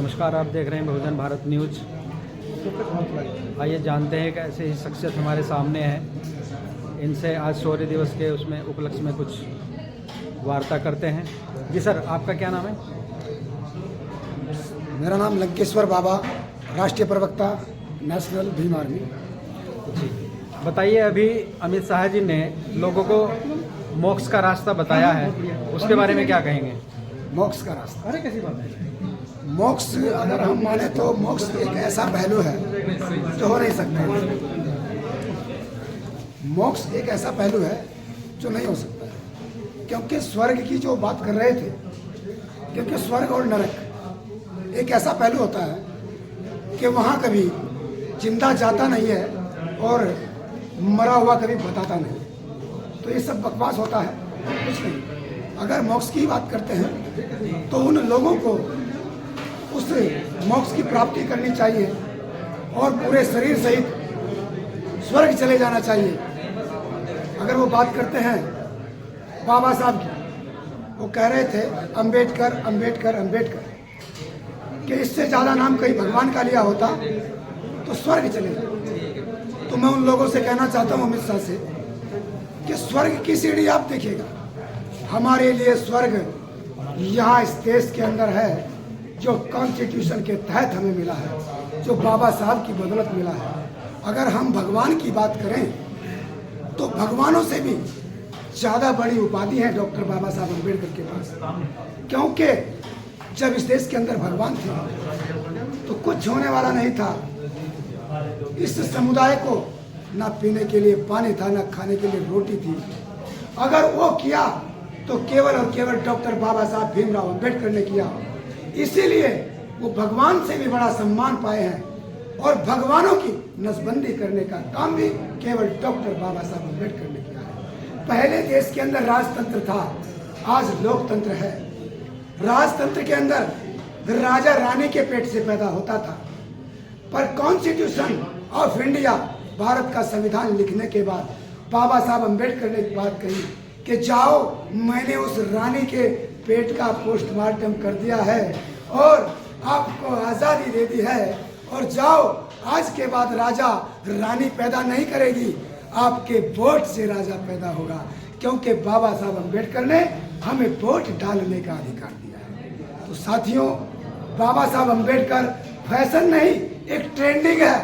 नमस्कार, आप देख रहे हैं बहुजन भारत न्यूज। आइए जानते हैं कि ऐसे ही शख्सियत हमारे सामने है। इनसे आज शौर्य दिवस के उसमें उपलक्ष्य में कुछ वार्ता करते हैं। जी सर, आपका क्या नाम है? मेरा नाम लंकेश्वर बाबा, राष्ट्रीय प्रवक्ता, नेशनल भीम आर्मी। जी बताइए, अभी अमित शाह जी ने लोगों को मोक्ष का रास्ता बताया है, उसके बारे में क्या कहेंगे? मोक्ष का रास्ता, अरे कैसी बात है? मोक्ष अगर हम माने तो मोक्ष एक ऐसा पहलू है जो हो नहीं सकता। मोक्ष एक ऐसा पहलू है जो नहीं हो सकता है, क्योंकि स्वर्ग की जो बात कर रहे थे, क्योंकि स्वर्ग और नरक एक ऐसा पहलू होता है कि वहाँ कभी जिंदा जाता नहीं है और मरा हुआ कभी बताता नहीं। तो ये सब बकवास होता है, कुछ नहीं। अगर मोक्ष की बात करते हैं तो उन लोगों को उस मोक्ष की प्राप्ति करनी चाहिए और पूरे शरीर सहित स्वर्ग चले जाना चाहिए। अगर वो बात करते हैं बाबा साहब की, वो कह रहे थे अंबेडकर अंबेडकर अंबेडकर, कि इससे ज़्यादा नाम कहीं भगवान का लिया होता तो स्वर्ग चले जाए। तो मैं उन लोगों से कहना चाहता हूँ, अमित शाह से, कि स्वर्ग की सीढ़ी आप देखिएगा। हमारे लिए स्वर्ग यहाँ इस देश के अंदर है, जो कॉन्स्टिट्यूशन के तहत हमें मिला है, जो बाबा साहब की बदौलत मिला है। अगर हम भगवान की बात करें तो भगवानों से भी ज़्यादा बड़ी उपाधि है डॉक्टर बाबा साहब अम्बेडकर के पास, क्योंकि जब इस देश के अंदर भगवान थे तो कुछ होने वाला नहीं था। इस समुदाय को ना पीने के लिए पानी था, ना खाने के लिए रोटी थी। अगर वो किया तो केवल और केवल डॉक्टर बाबा साहब भीमराव अम्बेडकर ने किया। इसीलिए वो भगवान से भी बड़ा सम्मान पाए हैं और भगवानों की नसबंदी करने का काम भी केवल डॉक्टर बाबा साहब अम्बेडकर ने किया है। पहले देश के अंदर राजतंत्र था, आज लोकतंत्र है। राजतंत्र के अंदर राजा रानी के पेट से पैदा होता था, पर कॉन्स्टिट्यूशन ऑफ इंडिया, भारत का संविधान लिखने के बाद बाबा साहब अम्बेडकर ने एक बात कही कि जाओ, मैंने उस रानी के पेट का पोस्टमार्टम कर दिया है और आपको आज़ादी दे दी है, और जाओ, आज के बाद राजा रानी पैदा नहीं करेगी, आपके वोट से राजा पैदा होगा, क्योंकि बाबा साहब अम्बेडकर ने हमें वोट डालने का अधिकार दिया है। तो साथियों, बाबा साहब अम्बेडकर फैशन नहीं, एक ट्रेंडिंग है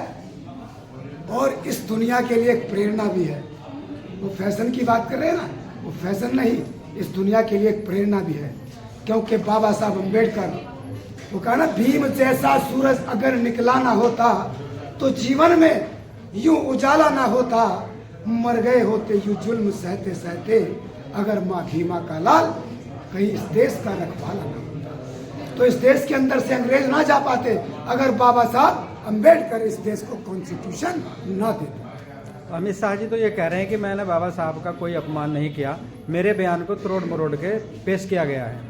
और इस दुनिया के लिए एक प्रेरणा भी है। वो फैशन की बात कर रहे हैं ना, वो फैशन नहीं, इस दुनिया के लिए एक प्रेरणा भी है, क्योंकि बाबा साहब अम्बेडकर, वो कहा ना, भीम जैसा सूरज अगर निकला ना होता तो जीवन में यूं उजाला ना होता, मर गए होते यूं जुल्म सहते सहते, अगर माँ भीमा का लाल कहीं इस देश का रखवाला ना होता। तो इस देश के अंदर से अंग्रेज ना जा पाते अगर बाबा साहब अम्बेडकर इस देश को कॉन्स्टिट्यूशन ना देते। अमित शाह जी तो ये कह रहे हैं कि मैंने बाबा साहब का कोई अपमान नहीं किया, मेरे बयान को तोड़ मरोड़ के पेश किया गया है।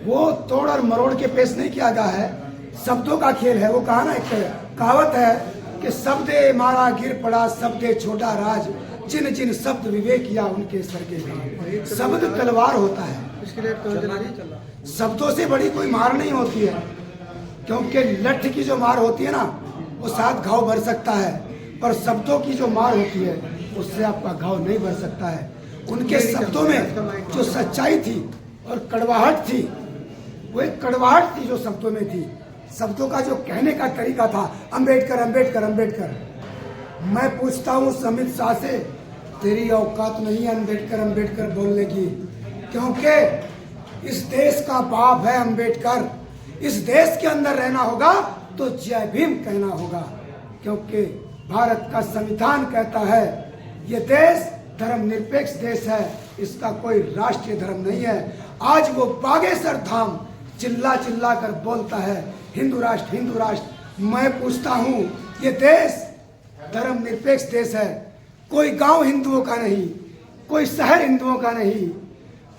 वो तोड़ और मरोड़ के पेश नहीं किया गया है, शब्दों का खेल है। वो कहा ना, एक कहावत है कि शब्दे मारा गिर पड़ा, शब्दे छोटा राज, जिन जिन शब्द विवेक या उनके सर के भाग। शब्द तलवार होता है, शब्दों से बड़ी कोई मार नहीं होती है, क्योंकि लठ की जो मार होती है ना, वो साथ घाव भर सकता है, पर शब्दों की जो मार होती है उससे आपका घाव नहीं भर सकता है। उनके शब्दों में जो सच्चाई थी और कड़वाहट थी, वो एक कड़वाहट थी जो शब्दों में थी। शब्दों का जो कहने का तरीका था, अम्बेडकर अम्बेडकर अम्बेडकर। मैं पूछता हूँ अमित शाह से, तेरी औकात नहीं है अम्बेडकर अम्बेडकर बोलने की, क्योंकि इस देश का बाप है अम्बेडकर। इस देश के अंदर रहना होगा तो जय भीम कहना होगा, क्योंकि भारत का संविधान कहता है ये देश धर्मनिरपेक्ष देश है, इसका कोई राष्ट्रीय धर्म नहीं है। आज वो बागेश्वर धाम चिल्ला चिल्ला कर बोलता है हिंदू राष्ट्र हिंदू राष्ट्र। मैं पूछता हूँ, ये देश धर्मनिरपेक्ष देश है, कोई गांव हिंदुओं का नहीं, कोई शहर हिंदुओं का नहीं,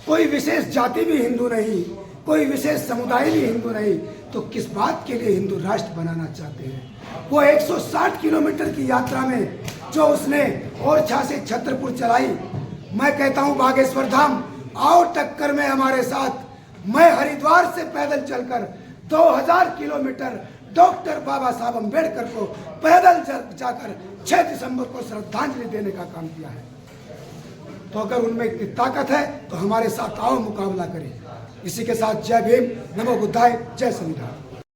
कोई विशेष जाति भी हिंदू नहीं, कोई विशेष समुदाय भी हिंदू नहीं, तो किस बात के लिए हिंदू राष्ट्र बनाना चाहते हैं? वो 160 किलोमीटर की यात्रा में जो उसने ओरछा से छतरपुर चलाई, मैं कहता हूं बागेश्वर धाम आओ टक्कर में हमारे साथ। मैं हरिद्वार से पैदल चलकर 2000 किलोमीटर डॉक्टर बाबा साहब अम्बेडकर को पैदल जाकर 6 दिसंबर को श्रद्धांजलि देने का काम किया है। तो अगर उनमें इतनी ताकत है तो हमारे साथ आओ, मुकाबला करें। इसी के साथ जय भीम, नमो बुद्धाय, जय संविधान।